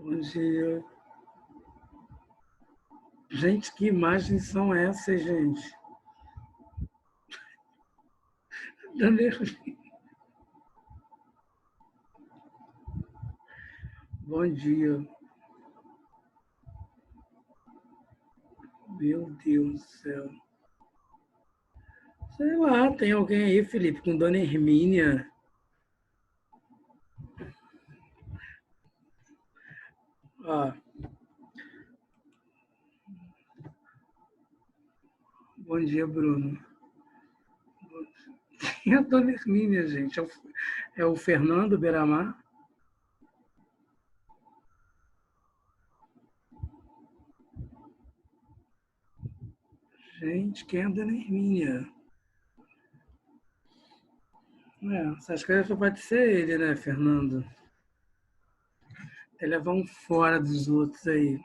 Bom dia. Gente, que imagens são essas, gente? Bom dia. Meu Deus do céu. Sei lá, tem alguém aí, Felipe, com Dona Hermínia. Ó, bom dia, Bruno. Quem é a Dona Hermínia, gente? É o Fernando Beiramar? Gente, quem é a Dona Hermínia? Essas coisas só pode ser ele, né, Fernando? Ele leva um fora dos outros aí.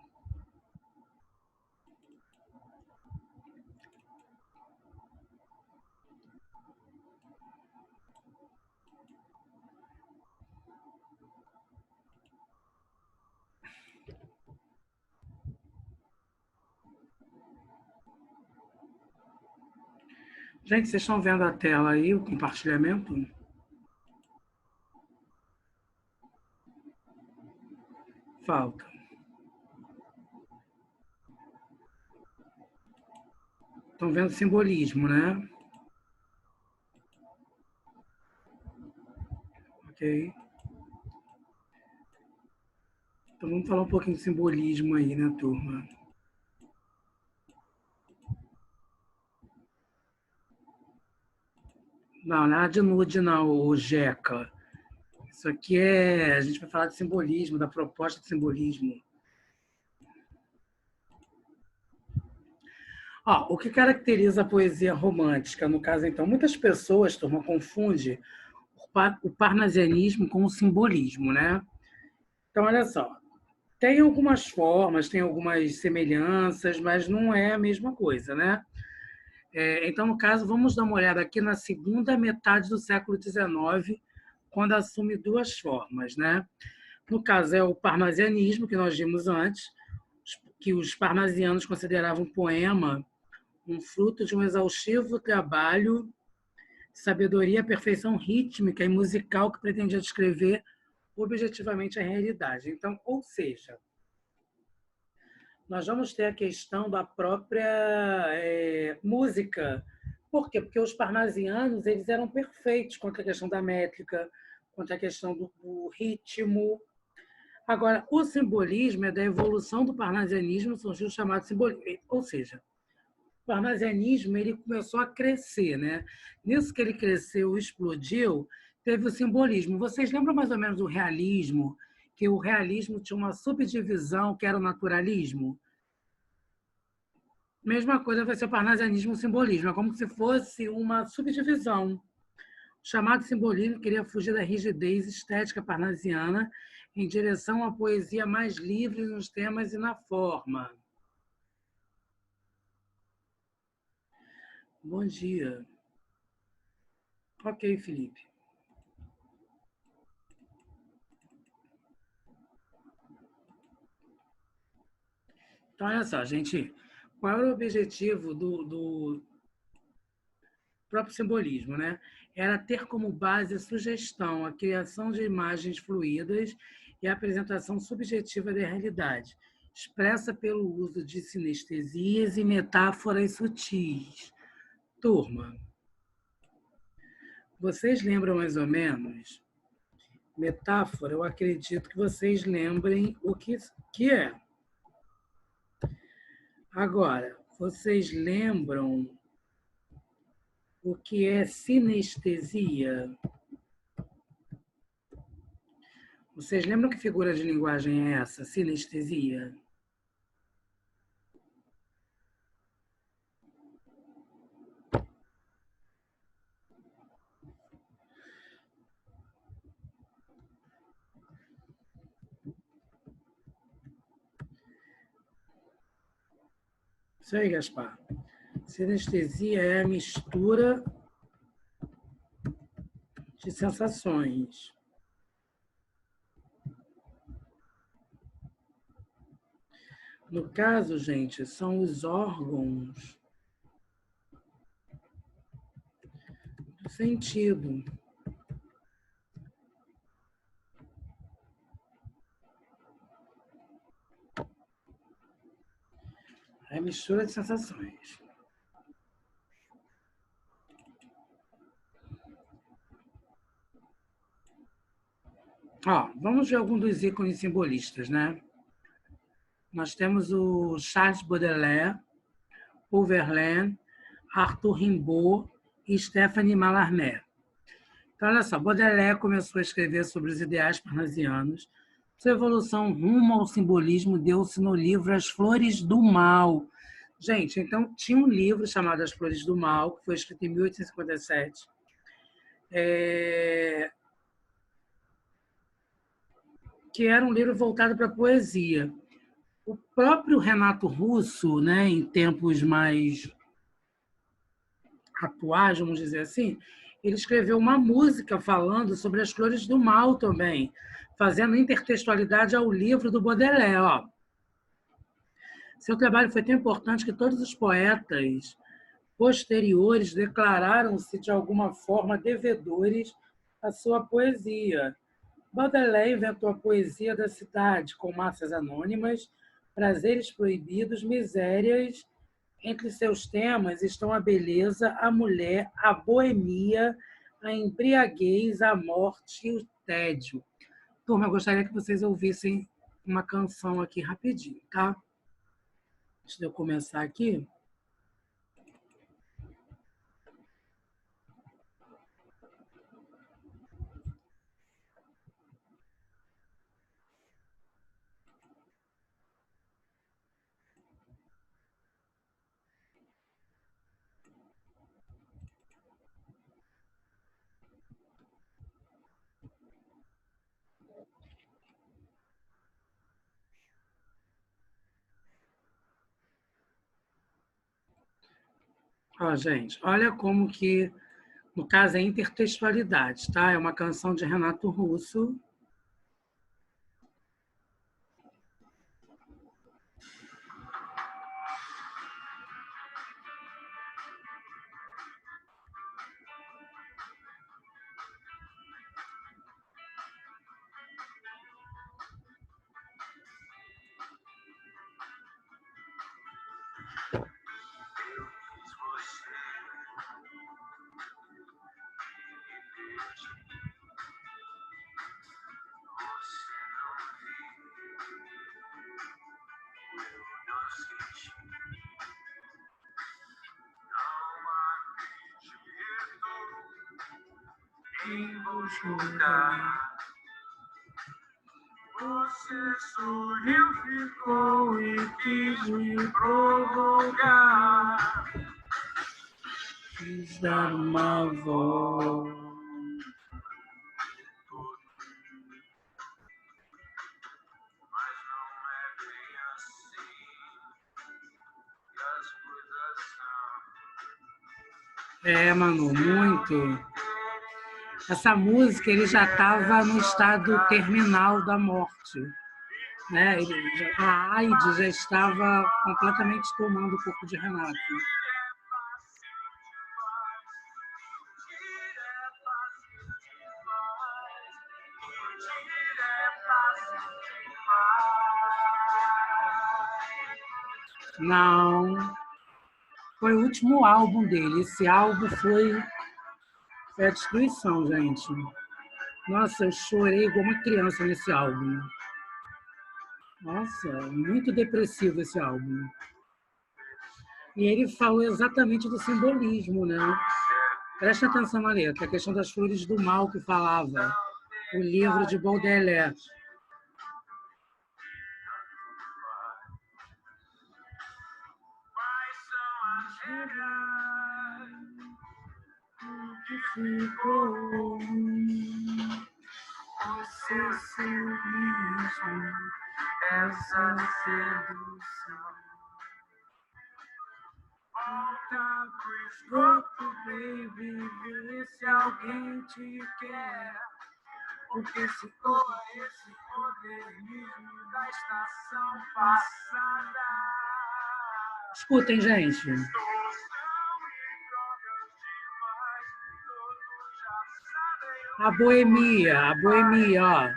Gente, vocês estão vendo a tela aí, o compartilhamento? Falta. Estão vendo simbolismo, né? Ok. Então vamos falar um pouquinho de simbolismo aí, né, turma? Não, nada de nude não, o Jeca. Isso aqui a gente vai falar de simbolismo, da proposta de simbolismo. O que caracteriza a poesia romântica? No caso, então, muitas pessoas, turma, confundem o parnasianismo com o simbolismo, né? Então, olha só, tem algumas formas, tem algumas semelhanças, mas não é a mesma coisa, né? Então, no caso, vamos dar uma olhada aqui na segunda metade do século XIX, quando assume duas formas, né? No caso, é o parnasianismo, que nós vimos antes, que os parnasianos consideravam um poema um fruto de um exaustivo trabalho de sabedoria, perfeição rítmica e musical que pretendia descrever objetivamente a realidade. Então, ou seja, nós vamos ter a questão da própria música. Por quê? Porque os parnasianos eles eram perfeitos quanto à questão da métrica, quanto à questão do ritmo. Agora, o simbolismo é da evolução do parnasianismo, surgiu o chamado simbolismo. Ou seja, o parnasianismo ele começou a crescer, né? Nisso que ele cresceu, explodiu, teve o simbolismo. Vocês lembram mais ou menos do realismo? Que o realismo tinha uma subdivisão que era o naturalismo? Mesma coisa vai ser o parnasianismo e o simbolismo. É como se fosse uma subdivisão. O chamado simbolismo queria fugir da rigidez estética parnasiana em direção à poesia mais livre nos temas e na forma. Bom dia. Ok, Felipe. Então, olha só, gente. Qual era o objetivo do próprio simbolismo, né? Era ter como base a sugestão, a criação de imagens fluídas e a apresentação subjetiva da realidade, expressa pelo uso de sinestesias e metáforas sutis. Turma, vocês lembram mais ou menos? Metáfora, eu acredito que vocês lembrem o que é. Agora, vocês lembram o que é sinestesia? Vocês lembram que figura de linguagem é essa? Sinestesia? Isso aí, Gaspar. Sinestesia é a mistura de sensações. No caso, gente, são os órgãos do sentido. É a mistura de sensações. Ó, vamos ver alguns dos ícones simbolistas, né? Nós temos o Charles Baudelaire, Paul Verlaine, Arthur Rimbaud e Stéphane Mallarmé. Então, olha só, Baudelaire começou a escrever sobre os ideais parnasianos. Sua evolução rumo ao simbolismo deu-se no livro As Flores do Mal. Gente, então tinha um livro chamado As Flores do Mal, que foi escrito em 1857. Que era um livro voltado para a poesia. O próprio Renato Russo, né, em tempos mais atuais, vamos dizer assim, ele escreveu uma música falando sobre as flores do mal também, fazendo intertextualidade ao livro do Baudelaire. Ó. Seu trabalho foi tão importante que todos os poetas posteriores declararam-se, de alguma forma, devedores à sua poesia. Baudelaire inventou a poesia da cidade, com massas anônimas, prazeres proibidos, misérias. Entre seus temas estão a beleza, a mulher, a boemia, a embriaguez, a morte e o tédio. Turma, eu gostaria que vocês ouvissem uma canção aqui rapidinho, tá? Antes de eu começar aqui. Ó, gente, olha como que, no caso, é intertextualidade, tá? É uma canção de Renato Russo. Você sorriu, ficou e quis me provocar. Quis dar uma volta. Mas não é bem assim que as coisas são. Manu, muito. Essa música ele já estava no estado terminal da morte. Né? A AIDS já estava completamente tomando o corpo de Renato. Não, foi o último álbum dele. Esse álbum foi a destruição, gente. Nossa, eu chorei igual uma criança nesse álbum. Nossa, muito depressivo esse álbum. E ele falou exatamente do simbolismo, né? Presta atenção na letra, a questão das flores do mal que falava. o livro de Baudelaire. Ficou você ser mesmo essa sedução. Volta pro esgoto, baby, vê se alguém te quer. Porque esse modernismo da estação passada. Escutem, gente. A boemia, ó.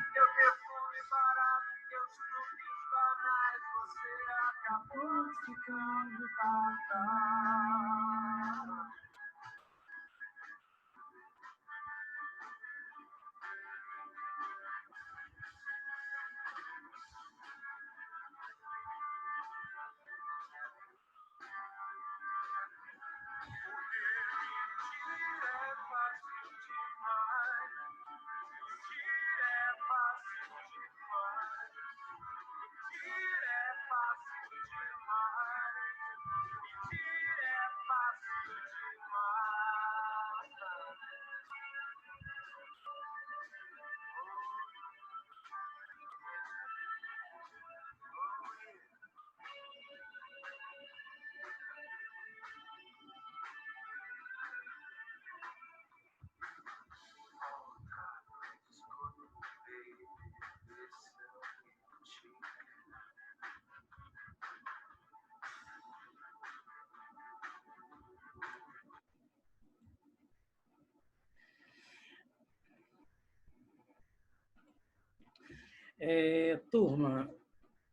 Turma,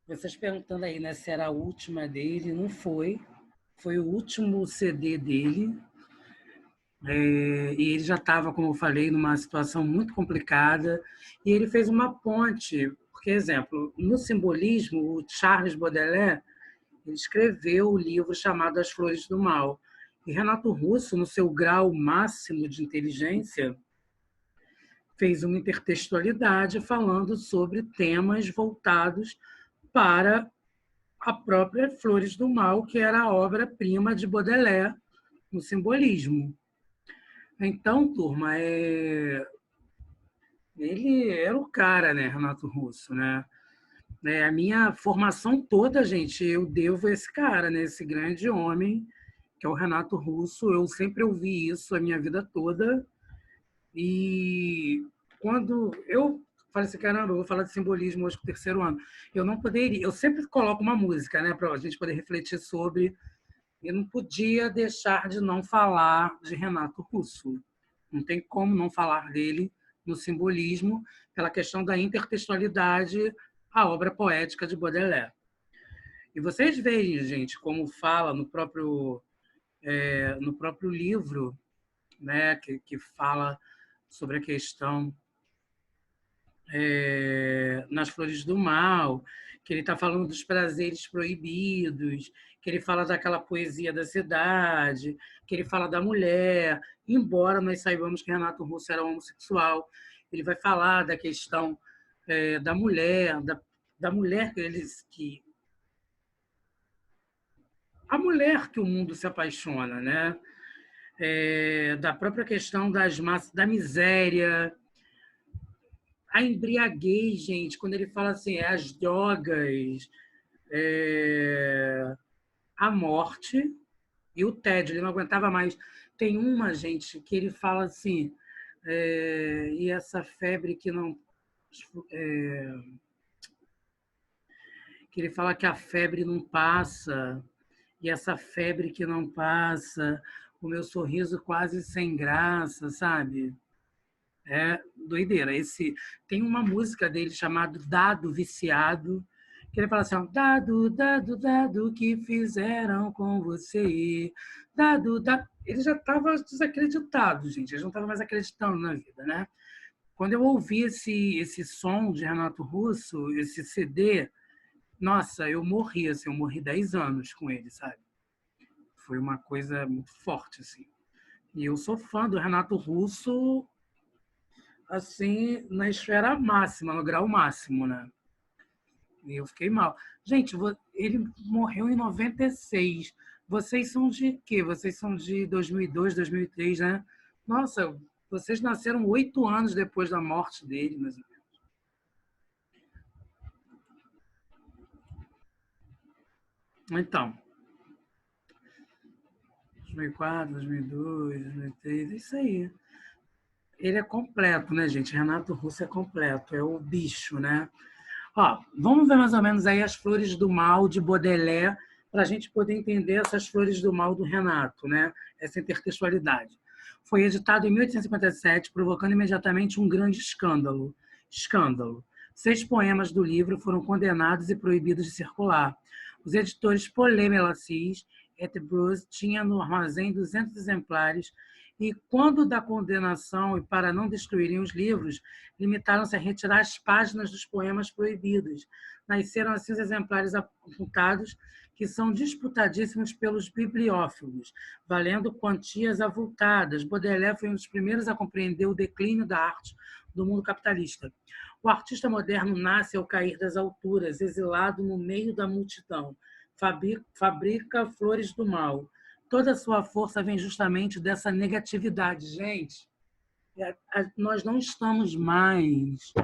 vocês perguntando aí, né, se era a última dele, não foi. Foi o último CD dele. E ele já estava, como eu falei, numa situação muito complicada. E ele fez uma ponte, porque, exemplo, no simbolismo, o Charles Baudelaire ele escreveu o livro chamado As Flores do Mal. E Renato Russo, no seu grau máximo de inteligência, fez uma intertextualidade falando sobre temas voltados para a própria Flores do Mal, que era a obra-prima de Baudelaire no simbolismo. Então, turma, ele era o cara, né, Renato Russo, né? A minha formação toda, gente, eu devo a esse cara, né, esse grande homem, que é o Renato Russo. Eu sempre ouvi isso a minha vida toda. E quando eu falei assim, caramba, eu vou falar de simbolismo hoje com o terceiro ano, eu não poderia, eu sempre coloco uma música, né, para a gente poder refletir sobre, eu não podia deixar de não falar de Renato Russo. Não tem como não falar dele no simbolismo, pela questão da intertextualidade à obra poética de Baudelaire. E vocês veem, gente, como fala no próprio livro, né, que fala sobre a questão nas Flores do Mal, que ele está falando dos prazeres proibidos, que ele fala daquela poesia da cidade, que ele fala da mulher, embora nós saibamos que Renato Russo era homossexual, ele vai falar da questão da mulher, da mulher que a mulher que o mundo se apaixona, né? Da própria questão das massas, da miséria, a embriaguez, gente, quando ele fala assim, as drogas, a morte e o tédio, ele não aguentava mais. Tem uma, gente, que ele fala assim, e essa febre que não... que ele fala que a febre não passa, e essa febre que não passa, o meu sorriso quase sem graça, sabe? É doideira. Tem uma música dele chamada Dado Viciado, que ele fala assim, ó, dado, dado, dado, que fizeram com você. Dado, dado. Ele já estava desacreditado, gente. Ele não estava mais acreditando na vida, né? Quando eu ouvi esse som de Renato Russo, esse CD, nossa, eu morri, assim, eu morri 10 anos com ele, sabe? Foi uma coisa muito forte, assim. E eu sou fã do Renato Russo assim, na esfera máxima, no grau máximo, né? E eu fiquei mal. Gente, ele morreu em 96. Vocês são de quê? Vocês são de 2002, 2003, né? Nossa, vocês nasceram 8 anos depois da morte dele, mais ou menos. Então, 2004, 2002, 2003, é isso aí. Ele é completo, né, gente? Renato Russo é completo, é o bicho, né? Ó, vamos ver mais ou menos aí as Flores do Mal de Baudelaire para a gente poder entender essas Flores do Mal do Renato, né? Essa intertextualidade. Foi editado em 1857, provocando imediatamente um grande escândalo. Escândalo. 6 poemas do livro foram condenados e proibidos de circular. Os editores Paulé Melacis et Bruce tinham no armazém 200 exemplares e, quando da condenação e para não destruírem os livros, limitaram-se a retirar as páginas dos poemas proibidos. Nasceram assim os exemplares apontados, que são disputadíssimos pelos bibliófilos, valendo quantias avultadas. Baudelaire foi um dos primeiros a compreender o declínio da arte do mundo capitalista. O artista moderno nasce ao cair das alturas, exilado no meio da multidão. Fabrica flores do mal. Toda a sua força vem justamente dessa negatividade. Gente, nós não estamos mais.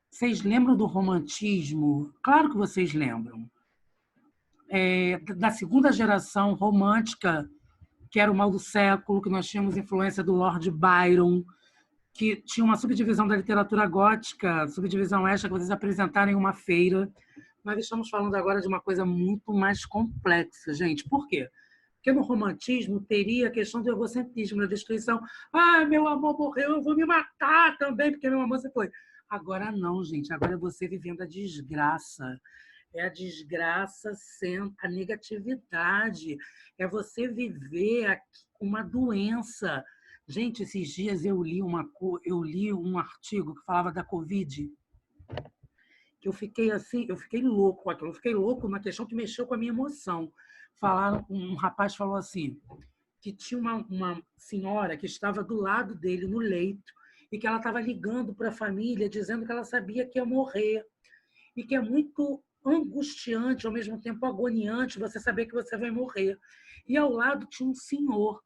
Vocês lembram do romantismo? Claro que vocês lembram. Da segunda geração romântica, que era o mal do século, que nós tínhamos influência do Lord Byron, que tinha uma subdivisão da literatura gótica, subdivisão esta que vocês apresentaram em uma feira. Nós estamos falando agora de uma coisa muito mais complexa, gente. Por quê? Porque no romantismo teria a questão do egocentrismo, da destruição. Ah, meu amor morreu, eu vou me matar também, porque meu amor se foi. Agora não, gente. Agora é você vivendo a desgraça. É a desgraça sendo a negatividade. É você viver uma doença. Gente, esses dias eu li um artigo que falava da Covid, que eu fiquei assim, eu fiquei louco com aquilo, eu fiquei louco na questão que mexeu com a minha emoção. Um rapaz falou assim, que tinha uma senhora que estava do lado dele no leito e que ela estava ligando para a família dizendo que ela sabia que ia morrer e que é muito angustiante, ao mesmo tempo agoniante, você saber que você vai morrer. E ao lado tinha um senhor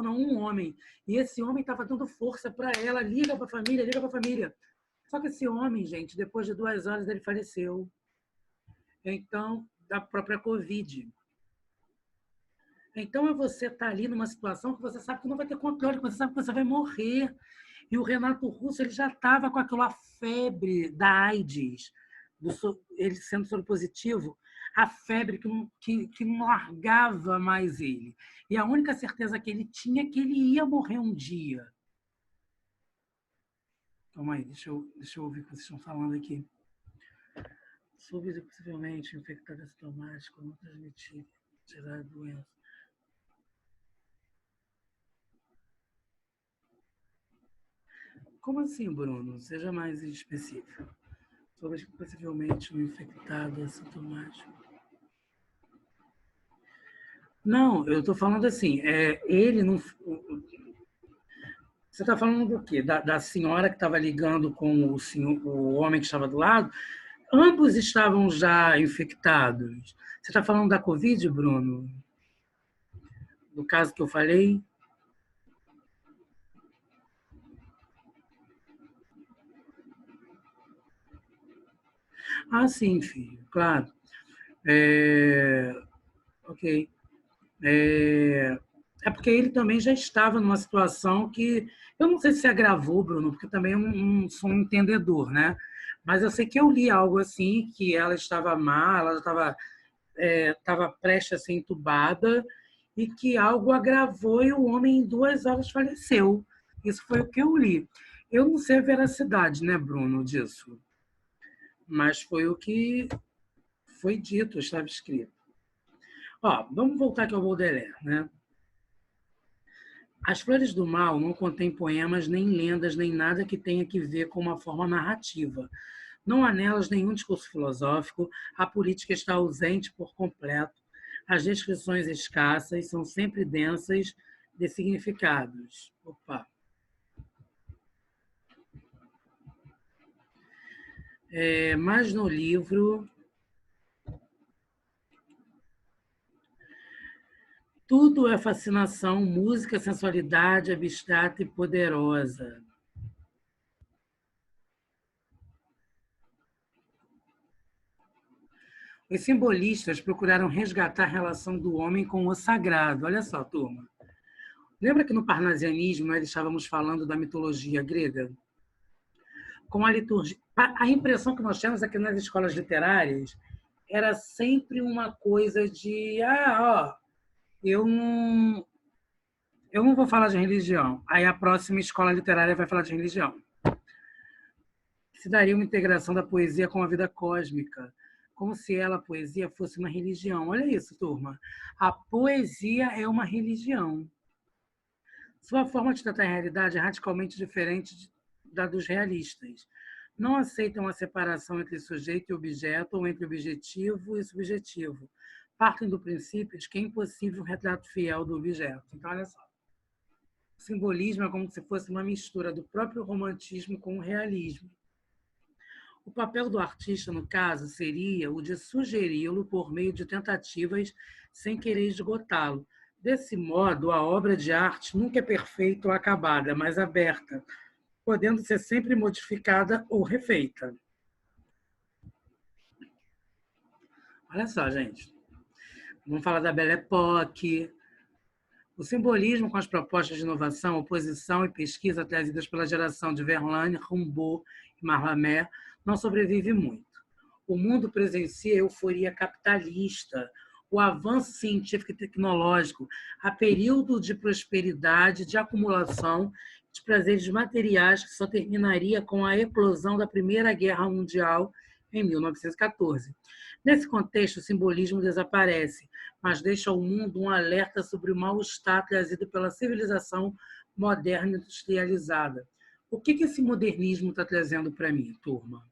não, um homem, e esse homem estava dando força para ela, liga para a família, liga para a família. Só que esse homem, gente, depois de 2 horas ele faleceu. Então, da própria Covid. Então, é você estar ali numa situação que você sabe que não vai ter controle, que você sabe que você vai morrer. E o Renato Russo ele já estava com aquela febre da AIDS, ele sendo soropositivo, a febre que não largava mais ele. E a única certeza que ele tinha é que ele ia morrer um dia. Calma aí, deixa eu ouvir o que vocês estão falando aqui. Súbito, possivelmente infectada assintomática, não transmitir, tirar a doença. Como assim, Bruno? Seja mais específico. Sobre possivelmente um infectado assintomático. Não, eu estou falando assim, ele não. Você está falando do quê? Da senhora que estava ligando com o homem que estava do lado? Ambos estavam já infectados. Você está falando da Covid, Bruno? Do caso que eu falei? Ah, sim, filho, claro. Ok. É porque ele também já estava numa situação que eu não sei se agravou, Bruno, porque também eu não sou um entendedor, né? Mas eu sei que eu li algo assim, que ela estava má, ela estava prestes a ser entubada e que algo agravou e o homem em 2 horas faleceu. Isso foi o que eu li. Eu não sei a veracidade, né, Bruno, disso, mas foi o que foi dito, estava escrito. Ó, vamos voltar aqui ao Baudelaire, né? As Flores do Mal não contêm poemas, nem lendas, nem nada que tenha que ver com uma forma narrativa. Não há nelas nenhum discurso filosófico, a política está ausente por completo, as descrições escassas são sempre densas de significados. Opa! Mas no livro, tudo é fascinação, música, sensualidade abstrata e poderosa. Os simbolistas procuraram resgatar a relação do homem com o sagrado. Olha só, turma. Lembra que no parnasianismo nós estávamos falando da mitologia grega? Com a liturgia. A impressão que nós temos é que nas escolas literárias era sempre uma coisa de eu não vou falar de religião. Aí a próxima escola literária vai falar de religião. Se daria uma integração da poesia com a vida cósmica, como se ela, a poesia, fosse uma religião. Olha isso, turma. A poesia é uma religião. Sua forma de tratar a realidade é radicalmente diferente da dos realistas. Não aceitam a separação entre sujeito e objeto ou entre objetivo e subjetivo. Partem do princípio de que é impossível um retrato fiel do objeto. Então, olha só. O simbolismo é como se fosse uma mistura do próprio romantismo com o realismo. O papel do artista, no caso, seria o de sugeri-lo por meio de tentativas sem querer esgotá-lo. Desse modo, a obra de arte nunca é perfeita ou acabada, mas aberta, podendo ser sempre modificada ou refeita. Olha só, gente. Vamos falar da Belle Époque. O simbolismo com as propostas de inovação, oposição e pesquisa trazidas pela geração de Verlaine, Rimbaud e Mallarmé não sobrevive muito. O mundo presencia a euforia capitalista, o avanço científico e tecnológico, a período de prosperidade, de acumulação de prazeres materiais que só terminaria com a eclosão da Primeira Guerra Mundial em 1914. Nesse contexto, o simbolismo desaparece, mas deixa ao mundo um alerta sobre o mal-estar trazido pela civilização moderna industrializada. O que esse modernismo está trazendo para mim, turma?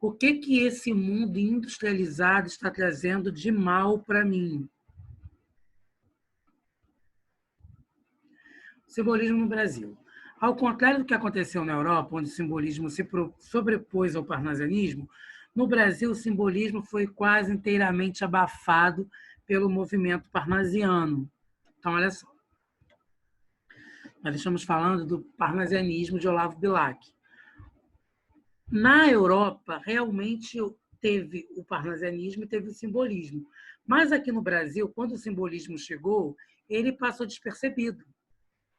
O que esse mundo industrializado está trazendo de mal para mim? Simbolismo no Brasil. Ao contrário do que aconteceu na Europa, onde o simbolismo se sobrepôs ao parnasianismo, no Brasil o simbolismo foi quase inteiramente abafado pelo movimento parnasiano. Então, olha só. Nós estamos falando do parnasianismo de Olavo Bilac. Na Europa, realmente teve o parnasianismo e teve o simbolismo. Mas aqui no Brasil, quando o simbolismo chegou, ele passou despercebido.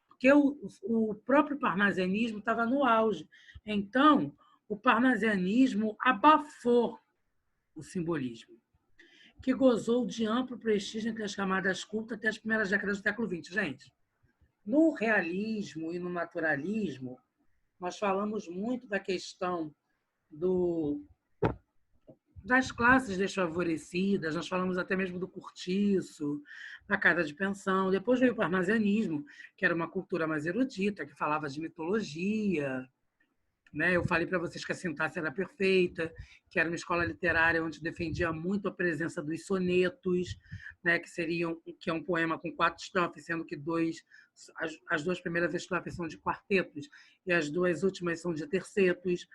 Porque o próprio parnasianismo estava no auge. Então, o parnasianismo abafou o simbolismo, que gozou de amplo prestígio entre as camadas cultas até as primeiras décadas do século XX. Gente, no realismo e no naturalismo, nós falamos muito da questão das classes desfavorecidas, nós falamos até mesmo do cortiço, da casa de pensão. Depois veio o parnasianismo, que era uma cultura mais erudita, que falava de mitologia. Né? Eu falei para vocês que a sintaxe era perfeita, que era uma escola literária onde defendia muito a presença dos sonetos, né? que é um poema com 4 estrofes, sendo que as 2 primeiras estrofes são de quartetos e as 2 últimas são de tercetos.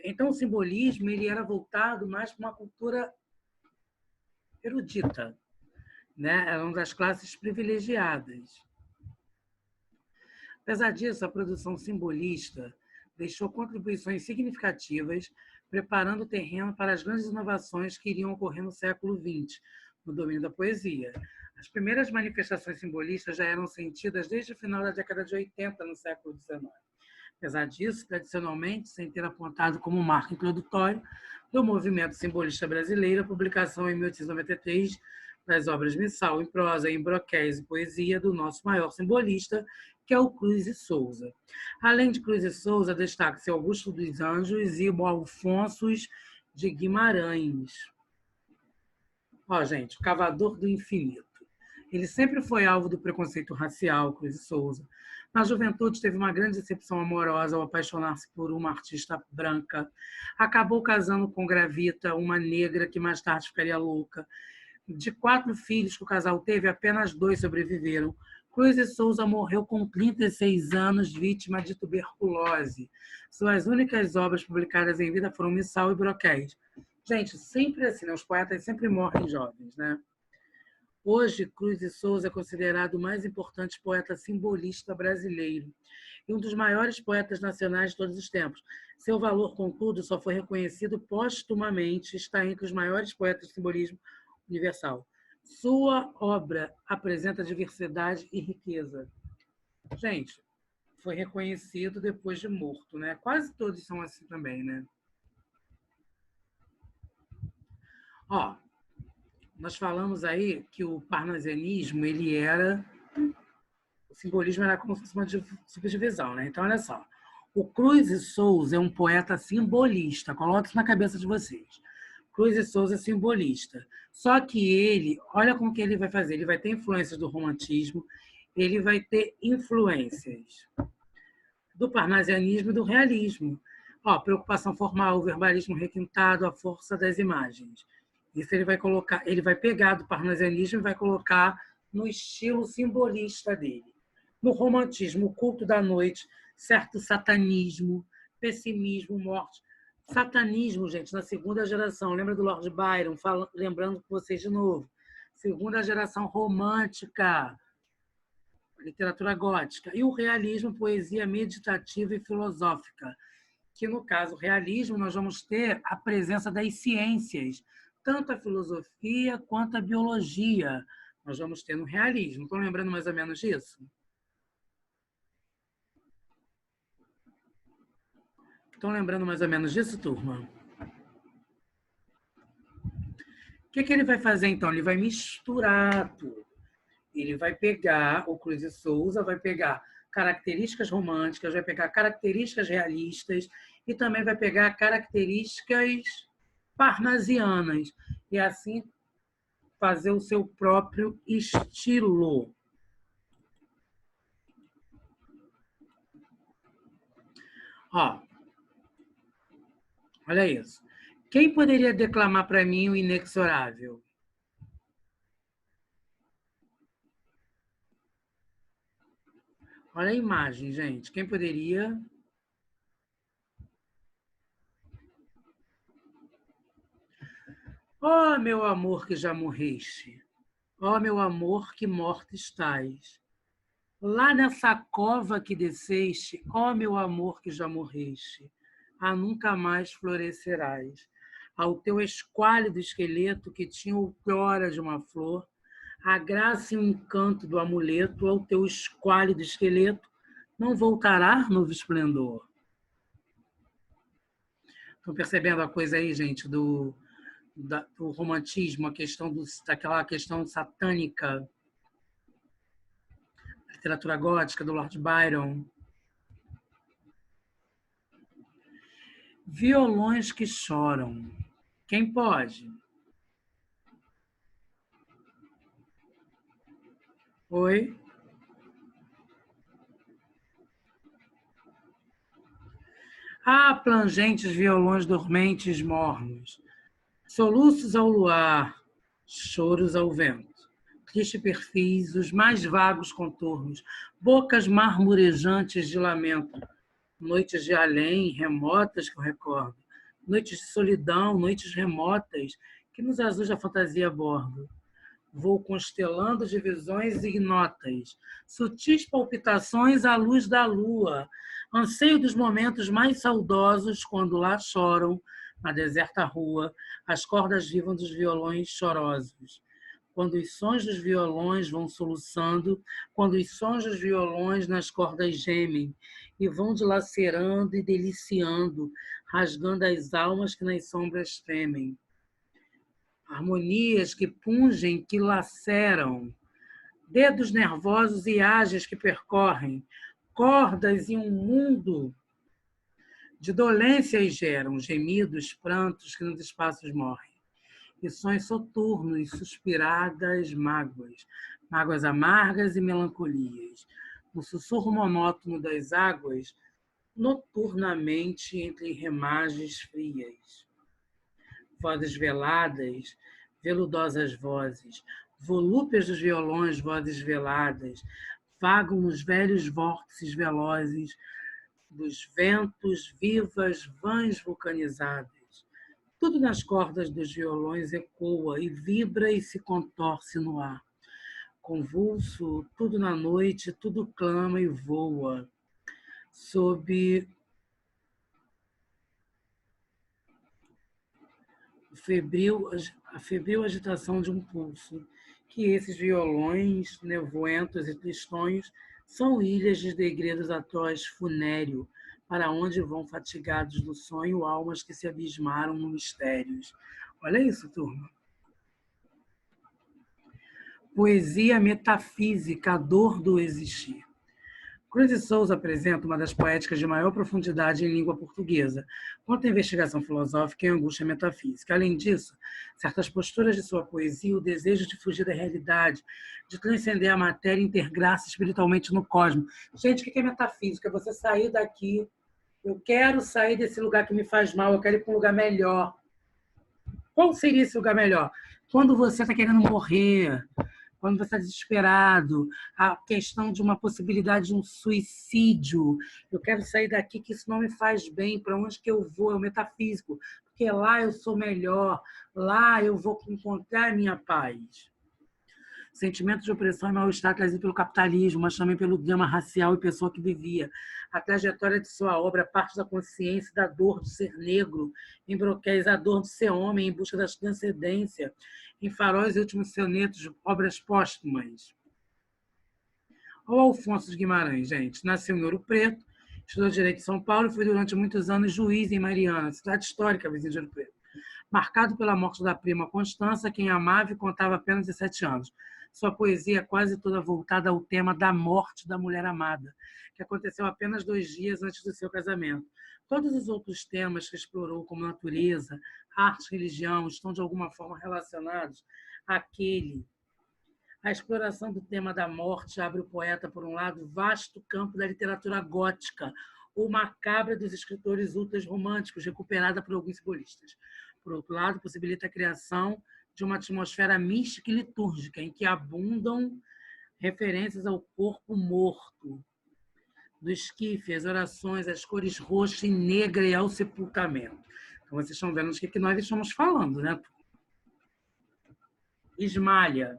Então, o simbolismo ele era voltado mais para uma cultura erudita, né? Era uma das classes privilegiadas. Apesar disso, a produção simbolista deixou contribuições significativas, preparando o terreno para as grandes inovações que iriam ocorrer no século XX, no domínio da poesia. As primeiras manifestações simbolistas já eram sentidas desde o final da década de 80, no século XIX. Apesar disso, tradicionalmente, sem ter apontado como marco introdutório do movimento simbolista brasileiro, a publicação em 1893 das obras Missal em prosa, em broquéis e poesia do nosso maior simbolista, que é o Cruz e Souza. Além de Cruz e Souza, destaca-se Augusto dos Anjos e o Alfonso de Guimarães. Gente, o Cavador do Infinito. Ele sempre foi alvo do preconceito racial, Cruz e Souza. Na juventude, teve uma grande decepção amorosa ao apaixonar-se por uma artista branca. Acabou casando com Gravita, uma negra que mais tarde ficaria louca. De 4 filhos que o casal teve, apenas 2 sobreviveram. Cruz de Souza morreu com 36 anos, vítima de tuberculose. Suas únicas obras publicadas em vida foram Missal e Broquéis. Gente, sempre assim, né? Os poetas sempre morrem jovens, né? Hoje, Cruz de Souza é considerado o mais importante poeta simbolista brasileiro e um dos maiores poetas nacionais de todos os tempos. Seu valor, contudo, só foi reconhecido póstumamente, está entre os maiores poetas de simbolismo universal. Sua obra apresenta diversidade e riqueza. Gente, foi reconhecido depois de morto, né? Quase todos são assim também, né? Ó, nós falamos aí que o parnasianismo, ele era... O simbolismo era como se fosse uma subdivisão, né? Então, olha só. O Cruz de Souza é um poeta simbolista. Coloque isso na cabeça de vocês. Cruz de Souza é simbolista. Só que ele, olha como que ele vai fazer. Ele vai ter influências do romantismo, ele vai ter influências do parnasianismo e do realismo. Ó, preocupação formal, o verbalismo requintado, a força das imagens. Isso ele vai colocar, ele vai pegar do parnasianismo e vai colocar no estilo simbolista dele. No romantismo, o culto da noite, certo satanismo, pessimismo, morte. Satanismo, gente, na segunda geração. Lembra do Lord Byron? Lembrando com vocês de novo. Segunda geração romântica, literatura gótica. E o realismo, poesia meditativa e filosófica. Que, no caso, o realismo, nós vamos ter a presença das ciências, tanto a filosofia quanto a biologia. Nós vamos ter no realismo. Estão lembrando mais ou menos disso? Estão lembrando mais ou menos disso, turma? O que ele vai fazer, então? Ele vai misturar tudo. Ele vai pegar, o Cruz de Souza vai pegar características românticas, vai pegar características realistas e também vai pegar características parnasianas. E assim fazer o seu próprio estilo. Ó, olha isso. Quem poderia declamar para mim o inexorável? Olha a imagem, gente. Quem poderia? Ó, meu amor que já morreste. Ó, meu amor que morto estás. Lá nessa cova que desceste, ó, meu amor que já morreste, a nunca mais florescerás. Ao teu esquálido esqueleto que tinha outrora de uma flor, a graça e o encanto do amuleto, ao teu esquálido esqueleto, não voltará novo esplendor. Estão percebendo a coisa aí, gente, do romantismo, a questão daquela questão satânica, a literatura gótica do Lord Byron. Violões que choram. Quem pode? Oi? Ah, plangentes violões dormentes mornos, soluços ao luar, choros ao vento, triste perfis, os mais vagos contornos, bocas marmorejantes de lamento, noites de além, remotas que eu recordo, noites de solidão, noites remotas, que nos azuis da fantasia bordo. Vou constelando divisões ignotas, sutis palpitações à luz da lua, anseio dos momentos mais saudosos quando lá choram, na deserta rua, as cordas vivas dos violões chorosos. Quando os sons dos violões vão soluçando, quando os sons dos violões nas cordas gemem e vão dilacerando e deliciando, rasgando as almas que nas sombras tremem. Harmonias que pungem, que laceram, dedos nervosos e ágeis que percorrem, cordas e um mundo de dolências geram, gemidos, prantos que nos espaços morrem. E sons soturnos, suspiradas mágoas, mágoas amargas e melancolias, no sussurro monótono das águas, noturnamente entre remagens frias. Vozes veladas, veludosas vozes, volúpias dos violões, vozes veladas, vagam nos velhos vórtices velozes dos ventos, vivas vãs vulcanizadas. Tudo nas cordas dos violões ecoa e vibra e se contorce no ar. Convulso, tudo na noite, tudo clama e voa. Sob a febril agitação de um pulso, que esses violões nevoentos e tristonhos são ilhas de degredos atroz funéreo, para onde vão fatigados do sonho almas que se abismaram no mistérios. Olha isso, turma. Poesia metafísica, a dor do existir. Cruz de Souza apresenta uma das poéticas de maior profundidade em língua portuguesa, quanto à investigação filosófica e angústia metafísica. Além disso, certas posturas de sua poesia, o desejo de fugir da realidade, de transcender a matéria e integrar-se espiritualmente no cosmos. Gente, o que é metafísica? É você sair daqui, eu quero sair desse lugar que me faz mal, eu quero ir para um lugar melhor. Qual seria esse lugar melhor? Quando você está querendo morrer, quando você está desesperado, a questão de uma possibilidade de um suicídio. Eu quero sair daqui, que isso não me faz bem. Para onde que eu vou? É o metafísico. Porque lá eu sou melhor, lá eu vou encontrar a minha paz. Sentimento de opressão e mal-estar trazido pelo capitalismo, mas também pelo drama racial e pessoa que vivia. A trajetória de sua obra parte da consciência da dor de ser negro, em Broquéis, a dor de ser homem, em busca da transcendência, em Faróis e Últimos Sonetos, obras póstumas. O Alfonso de Guimarães, gente, nasceu em Ouro Preto, estudou Direito em São Paulo e foi durante muitos anos juiz em Mariana, cidade histórica vizinha de Ouro Preto. Marcado pela morte da prima Constança, quem amava e contava apenas 17 anos. Sua poesia é quase toda voltada ao tema da morte da mulher amada, que aconteceu apenas 2 dias antes do seu casamento. Todos os outros temas que explorou, como natureza, arte, religião, estão de alguma forma relacionados àquele. A exploração do tema da morte abre o poeta, por um lado, vasto campo da literatura gótica, ou macabra dos escritores ultras românticos, recuperada por alguns simbolistas. Por outro lado, possibilita a criação de uma atmosfera mística e litúrgica, em que abundam referências ao corpo morto, do esquife, as orações, as cores roxa e negra e ao sepultamento. Então, vocês estão vendo o que nós estamos falando, né? Ismalha.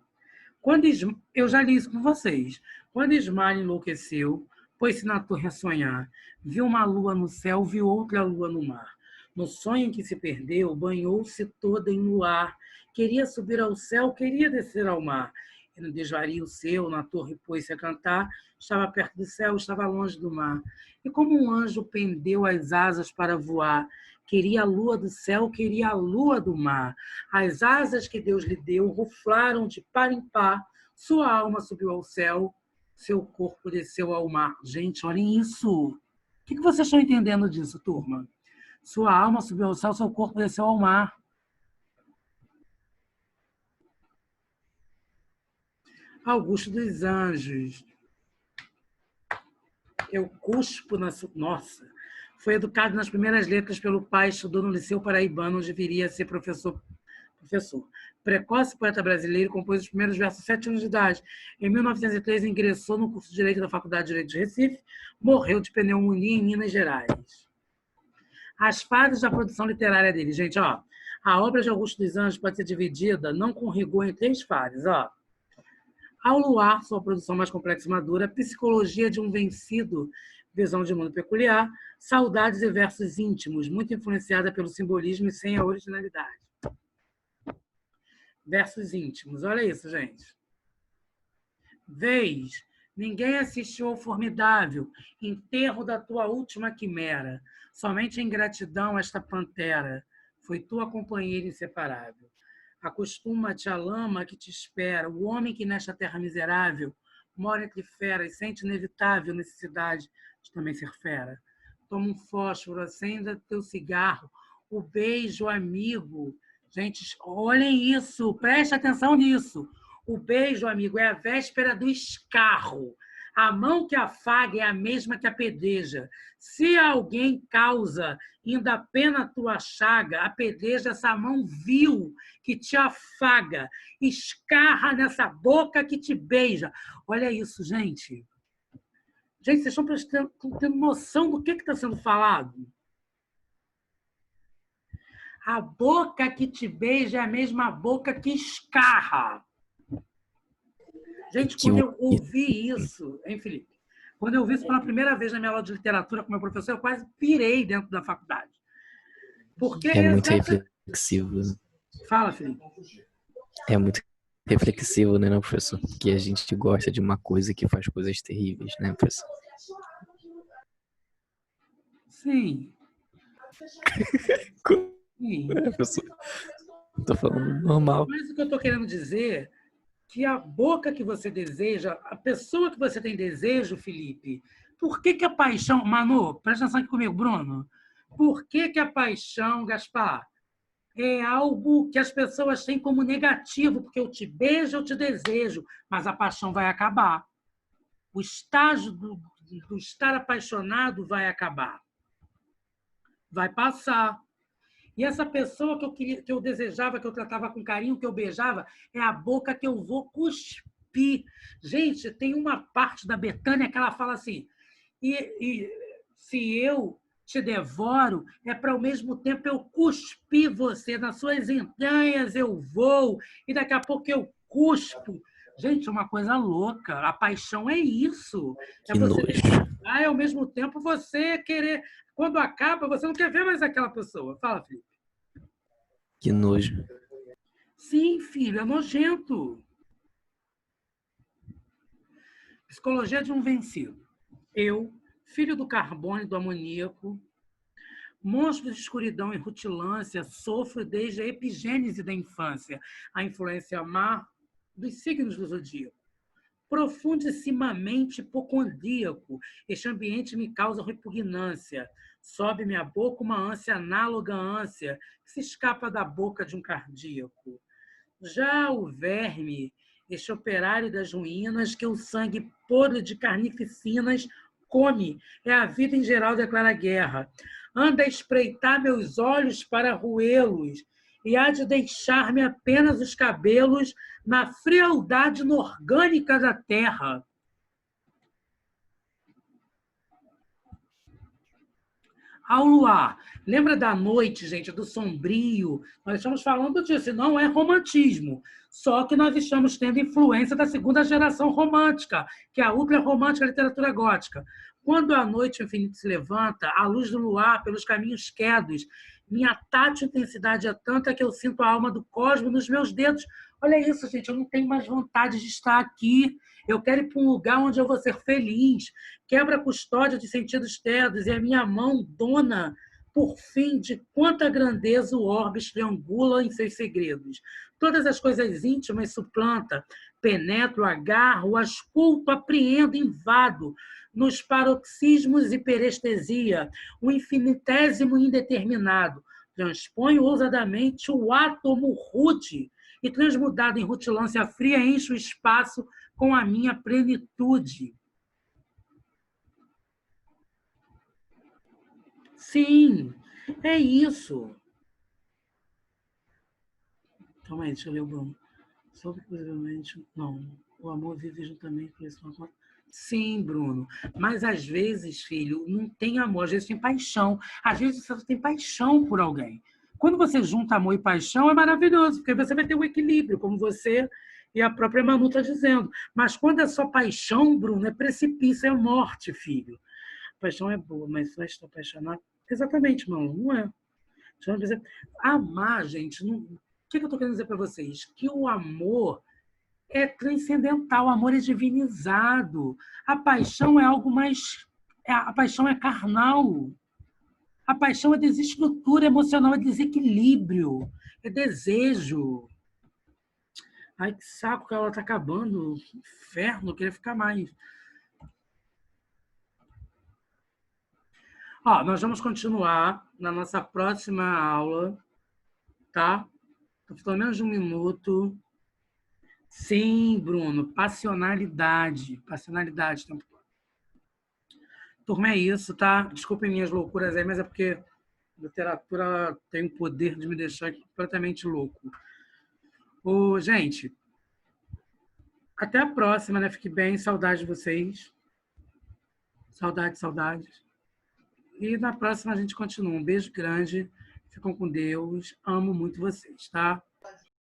Eu já li isso com vocês. Quando Ismalha enlouqueceu, pôs-se na torre a sonhar. Viu uma lua no céu, viu outra lua no mar. No sonho em que se perdeu, banhou-se toda em luar. Queria subir ao céu, queria descer ao mar. E no desvario seu, na torre pôs-se a cantar. Estava perto do céu, estava longe do mar. E como um anjo pendeu as asas para voar, queria a lua do céu, queria a lua do mar. As asas que Deus lhe deu ruflaram de par em par. Sua alma subiu ao céu, seu corpo desceu ao mar. Gente, olhem isso. O que vocês estão entendendo disso, turma? Sua alma subiu ao céu, seu corpo desceu ao mar. Augusto dos Anjos. Eu cuspo na sua... Nossa! Foi educado nas primeiras letras pelo pai, estudou no Liceu Paraibano, onde viria a ser professor. Precoce poeta brasileiro, compôs os primeiros versos aos 7 anos de idade. Em 1903, ingressou no curso de Direito da Faculdade de Direito de Recife, morreu de pneumonia em Minas Gerais. As fases da produção literária dele. Gente, ó, a obra de Augusto dos Anjos pode ser dividida, não com rigor, em 3 fases. Ó. Ao luar, sua produção mais complexa e madura, Psicologia de um Vencido, Visão de Mundo Peculiar, Saudades e Versos Íntimos, muito influenciada pelo simbolismo e sem a originalidade. Versos íntimos, olha isso, gente. Vês, ninguém assistiu ao formidável enterro da tua última quimera. Somente em gratidão esta pantera foi tua companheira inseparável. Acostuma-te à lama que te espera, o homem que nesta terra miserável mora entre feras, sente inevitável necessidade de também ser fera. Toma um fósforo, acenda teu cigarro, o beijo amigo. Gente, olhem isso, preste atenção nisso. O beijo, amigo, é a véspera do escarro. A mão que afaga é a mesma que apedreja. Se alguém causa ainda pena a tua chaga, apedreja essa mão vil que te afaga, escarra nessa boca que te beija. Olha isso, gente. Gente, vocês estão tendo noção do que está sendo falado? A boca que te beija é a mesma boca que escarra. Gente, quando eu ouvi isso, hein, Felipe? Quando eu ouvi isso pela primeira vez na minha aula de literatura com meu professor, eu quase pirei dentro da faculdade. Porque é muito reflexivo. Fala, Felipe. É muito reflexivo, né, não, professor? Que a gente gosta de uma coisa que faz coisas terríveis, né, professor? Sim. Sim. É, professor. Tô falando normal. Mas o que eu estou querendo dizer é que a boca que você deseja, a pessoa que você tem desejo, Felipe, por que a paixão... Manu, presta atenção aqui comigo, Bruno. Por que a paixão, Gaspar, é algo que as pessoas têm como negativo? Porque eu te beijo, eu te desejo, mas a paixão vai acabar. O estágio do estar apaixonado vai acabar. Vai passar. E essa pessoa que eu desejava, que eu tratava com carinho, que eu beijava, é a boca que eu vou cuspir. Gente, tem uma parte da Betânia que ela fala assim, e se eu te devoro, é para ao mesmo tempo eu cuspir você, nas suas entranhas eu vou, e daqui a pouco eu cuspo. Gente, é uma coisa louca. A paixão é isso. É Que você nojo. e ao mesmo tempo você querer... Quando acaba, você não quer ver mais aquela pessoa. Fala, Felipe. Que nojo. Sim, filho, é nojento. Psicologia de um vencido. Eu, filho do carbono e do amoníaco, monstro de escuridão e rutilância, sofro desde a epigênese da infância, a influência má dos signos do zodíaco. Profundissimamente hipocondríaco, este ambiente me causa repugnância. Sobe minha boca uma ânsia análoga à ânsia que se escapa da boca de um cardíaco. Já o verme, este operário das ruínas que o sangue podre de carnificinas come, é a vida em geral, declara guerra. Anda a espreitar meus olhos para roê-los, e há de deixar-me apenas os cabelos na frialdade inorgânica da terra. Ao luar. Lembra da noite, gente, do sombrio? Nós estamos falando disso, não é romantismo. Só que nós estamos tendo influência da segunda geração romântica, que é a ultra-romântica literatura gótica. Quando a noite infinita se levanta, a luz do luar pelos caminhos quedos, minha tátil intensidade é tanta que eu sinto a alma do cosmos nos meus dedos. Olha isso, gente, eu não tenho mais vontade de estar aqui. Eu quero ir para um lugar onde eu vou ser feliz. Quebra a custódia de sentidos terdos e a minha mão dona, por fim, de quanta grandeza o orbes triangula em seus segredos. Todas as coisas íntimas suplanta, penetro, agarro, asculto, apreendo, invado, nos paroxismos e perestesia, o infinitésimo indeterminado. Transponho ousadamente o átomo rude e, transmudado em rutilância fria, encho o espaço com a minha plenitude. Sim, é isso. Calma aí, deixa eu ler o Bruno. Sobre possivelmente, não. O amor vive juntamente com isso. Sim, Bruno. Mas às vezes, filho, não tem amor, às vezes tem paixão. Às vezes você tem paixão por alguém. Quando você junta amor e paixão, é maravilhoso, porque você vai ter um equilíbrio, como você e a própria Manu está dizendo. Mas quando é só paixão, Bruno, é precipício, é morte, filho. Paixão é boa, mas só estou apaixonado. Exatamente, Manu, não é. Amar, gente, não... o que eu estou querendo dizer para vocês? Que o amor é transcendental, o amor é divinizado. A paixão é algo mais... A paixão é carnal. A paixão é desestrutura emocional, é desequilíbrio, é desejo. Ai, que saco que ela está acabando. Inferno, eu queria ficar mais. Ó, nós vamos continuar na nossa próxima aula, tá? Pelo menos de 1 minuto. Sim, Bruno, passionalidade. Passionalidade. Turma, é isso, tá? Desculpem minhas loucuras aí, mas é porque a literatura tem o poder de me deixar completamente louco. Ô, gente, até a próxima, né? Fique bem, saudade de vocês. Saudades, saudades. E na próxima a gente continua. Um beijo grande. Ficam com Deus. Amo muito vocês, tá?